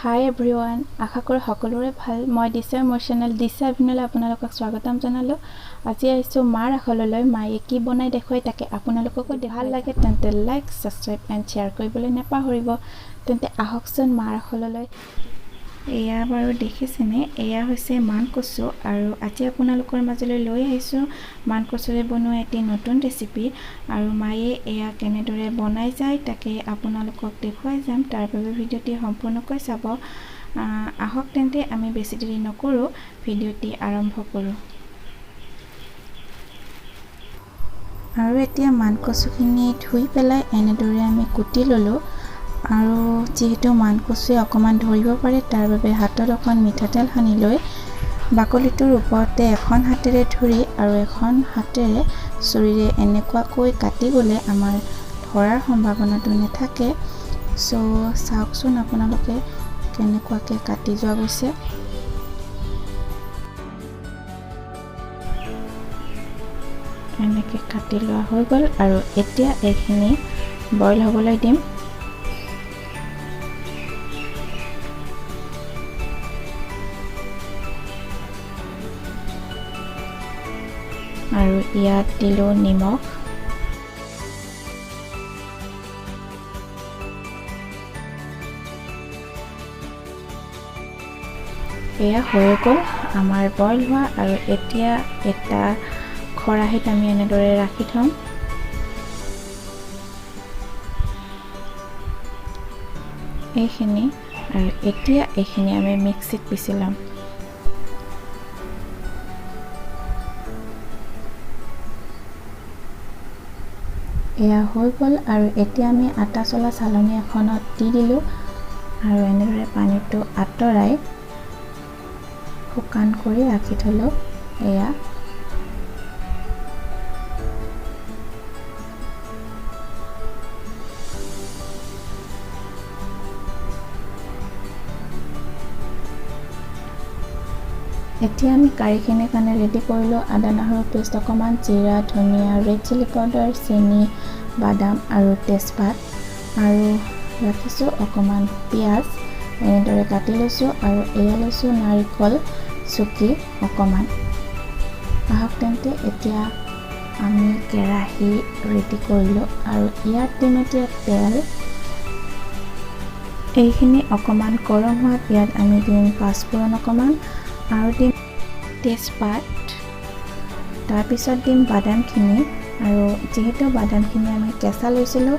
হাই everyone, আশা কৰোঁ সকলোৰে ভাল। মই দিশা, মোৰ চেনেল দিশা ভিনলৈ আপোনালোকক স্বাগতম জনালোঁ। আজি আহিছোঁ মাৰ আখললৈ। মায়ে কি বনাই দেখুৱাই তাকে আপোনালোককো ভাল লাগে তেন্তে লাইক, ছাবস্ক্ৰাইব এণ্ড শ্বেয়াৰ কৰিবলৈ নাপাহৰিব। তেন্তে আহকচোন মাৰ আখললৈ। এয়া বাৰু দেখিছেনে, এয়া হৈছে মান কচু আৰু আজি আপোনালোকৰ মাজলৈ লৈ আহিছোঁ মান কচুৰে বনোৱা এটি নতুন ৰেচিপি। আৰু মায়ে এয়া কেনেদৰে বনাই যায় তাকে আপোনালোকক দেখুৱাই যাম। তাৰ বাবে ভিডিঅ'টি সম্পূৰ্ণকৈ চাব। আহক তেন্তে আমি বেছি দেৰি নকৰোঁ, ভিডিঅ'টি আৰম্ভ কৰোঁ। আৰু এতিয়া মান কচুখিনি ধুই পেলাই এনেদৰে আমি কুটি ল'লোঁ। আৰু যিহেতু মান কচুৱে অকণমান ধৰিব পাৰে তাৰ বাবে হাতত অকণ মিঠাতেল সানি লৈ বাকলিটোৰ ওপৰতে এখন হাতেৰে ধৰি আৰু এখন হাতেৰে চুৰিৰে এনেকুৱাকৈ কাটি গ'লে আমাৰ ধৰাৰ সম্ভাৱনাটো নাথাকে। চাওকচোন আপোনালোকে কেনেকুৱাকৈ কাটি যোৱা গৈছে। এনেকৈ কাটি লোৱা হৈ গ'ল আৰু এতিয়া এইখিনি বইল হ'বলৈ দিম। আৰু ইয়াত দিলোঁ নিমখ। এয়া হৈ গ'ল আমাৰ বইল হোৱা। আৰু এতিয়া এটা খৰাহিত আমি এনেদৰে ৰাখি থ'ম। এইখিনি আৰু এতিয়া এইখিনি আমি মিক্সিত পিচি ল'ম। এয়া হৈ গ'ল আৰু এতিয়া আমি আটা চলা চালনী এখনত দি দিলোঁ আৰু এনেদৰে পানীটো আঁতৰাই শুকান কৰি ৰাখি থ'লোঁ। এয়া এতিয়া আমি কাৰীখিনিৰ কাৰণে ৰেডি কৰিলোঁ। আদা নহৰু পেষ্ট অকণমান, জিৰা, ধনিয়া, ৰেড চিলি পাউডাৰ, চেনি, বাদাম আৰু তেজপাত আৰু ৰাখিছোঁ অকণমান পিঁয়াজ এনেদৰে কাটি লৈছোঁ। আৰু এয়া লৈছোঁ নাৰিকল চুকি অকণমান। আহক তেন্তে এতিয়া আমি কেৰাহী ৰেডি কৰিলোঁ আৰু ইয়াত দিম এতিয়া তেল। এইখিনি অকণমান গৰম হোৱাত ইয়াত আমি দিম পাঁচফোৰণ অকণমান আৰু দিম তেজপাত। তাৰপিছত দিম বাদামখিনি। আৰু যিহেতু বাদামখিনি আমি কেঁচা লৈছিলোঁ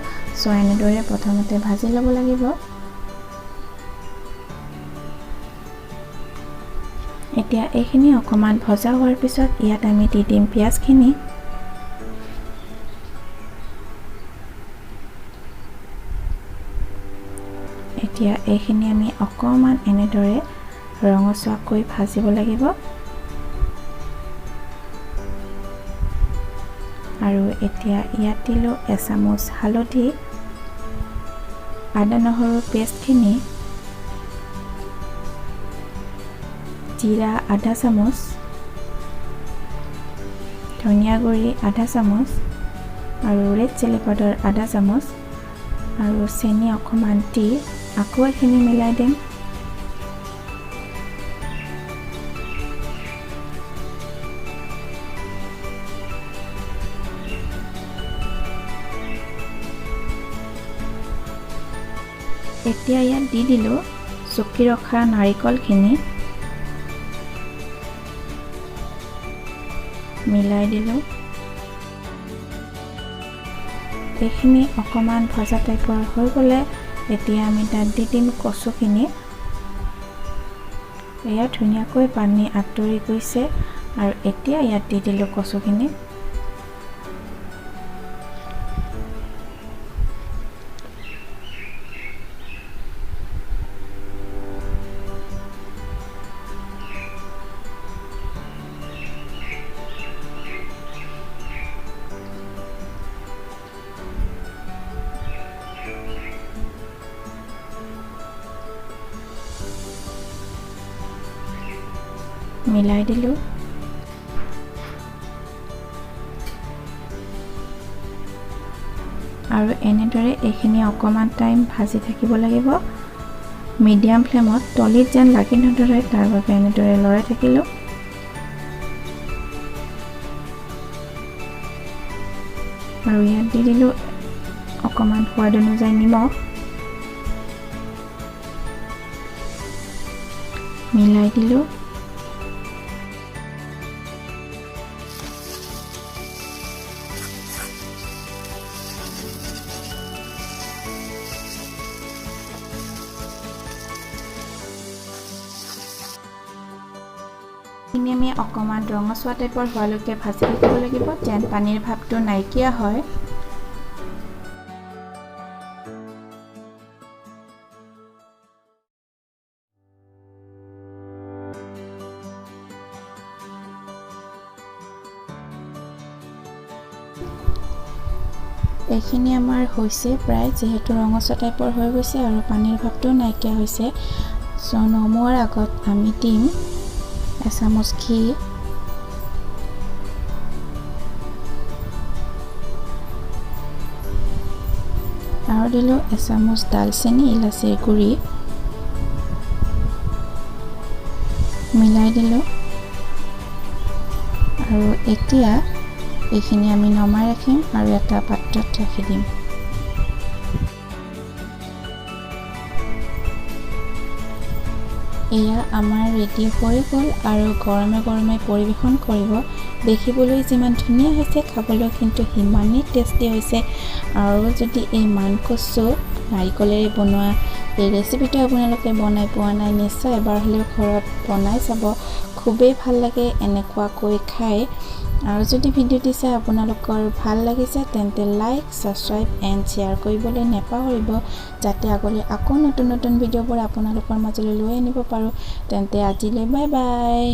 এনেদৰে প্ৰথমতে ভাজি ল'ব লাগিব। এতিয়া এইখিনি অকণমান ভজা হোৱাৰ পিছত ইয়াত আমি দি দিম পিঁয়াজখিনি। এতিয়া এইখিনি আমি অকণমান এনেদৰে ৰঙচুৱাকৈ ভাজিব লাগিব। আৰু এতিয়া ইয়াত দিলোঁ এচামুচ হালধি, আদা নহৰু পেষ্টখিনি, জিৰা আধা চামুচ, ধনিয়া গুড়ি আধা চামুচ আৰু ৰেড চিলি পাউডাৰ আধা চামুচ আৰু চেনি অকণমান দি আকৌ এইখিনি মিলাই দিম। এতিয়া ইয়াত দি দিলোঁ চুকি ৰখা নাৰিকলখিনি, মিলাই দিলোঁ। এইখিনি অকণমান ভজা টাইপৰ হৈ গ'লে এতিয়া আমি তাত দি দিম কচুখিনি। এয়া ধুনীয়াকৈ পানী আঁতৰি গৈছে আৰু এতিয়া ইয়াত দি দিলোঁ কচুখিনি। মিলাই দিলোঁ। আৰু এনেদৰে এইখিনি অকণমান টাইম ভাজি থাকিব লাগিব। মিডিয়াম ফ্লেমত তলিত যেন লাগি নধৰে তাৰ বাবে এনেদৰে লৰাই থাকিলোঁ। আৰু ইয়াত দি দিলোঁ অকণমান সোৱাদ অনুযায়ী নিমখ, মিলাই দিলোঁ। আমি অকণমান ৰঙচুৱা টাইপৰ হোৱালৈকে ভাজি ৰাখিব লাগিব, যেন পানীৰ ভাৱটো নাইকিয়া হয়। এইখিনি আমাৰ হৈছে প্ৰায়, যিহেতু ৰঙচুৱা টাইপৰ হৈ গৈছে আৰু পানীৰ ভাৱটো নাইকিয়া হৈছে। চ' নমোৱাৰ আগত আমি দিম এচামুচ ঘি, আৰু দিলোঁ এচামুচ দালচেনি ইলাচিৰ গুড়ি, মিলাই দিলোঁ। আৰু এতিয়া এইখিনি আমি নমাই ৰাখিম আৰু এটা পাত্ৰত ৰাখি দিম। এয়া আমাৰ ৰেডি হৈ গ'ল আৰু গৰমে গৰমে পৰিৱেশন কৰিব। দেখিবলৈ যিমান ধুনীয়া হৈছে, খাবলৈ কিন্তু সিমানেই টেষ্টি হৈছে। আৰু যদি এই মানকচু নাৰিকলেৰে বনোৱা এই ৰেচিপিটো আপোনালোকে বনাই পোৱা নাই, নিশ্চয় এবাৰ হ'লেও ঘৰত বনাই চাব, খুবেই ভাল লাগে এনেকুৱাকৈ খাই। আৰু যদি ভিডিঅ'টি চাই আপোনালোকৰ ভাল লাগিছে তেন্তে লাইক, ছাবস্ক্ৰাইব এণ্ড শ্বেয়াৰ কৰিবলৈ নাপাহৰিব, যাতে আগলৈ আকৌ নতুন নতুন ভিডিঅ'বোৰ আপোনালোকৰ মাজলৈ লৈ আনিব পাৰোঁ। তেন্তে আজিলৈ বাই বাই।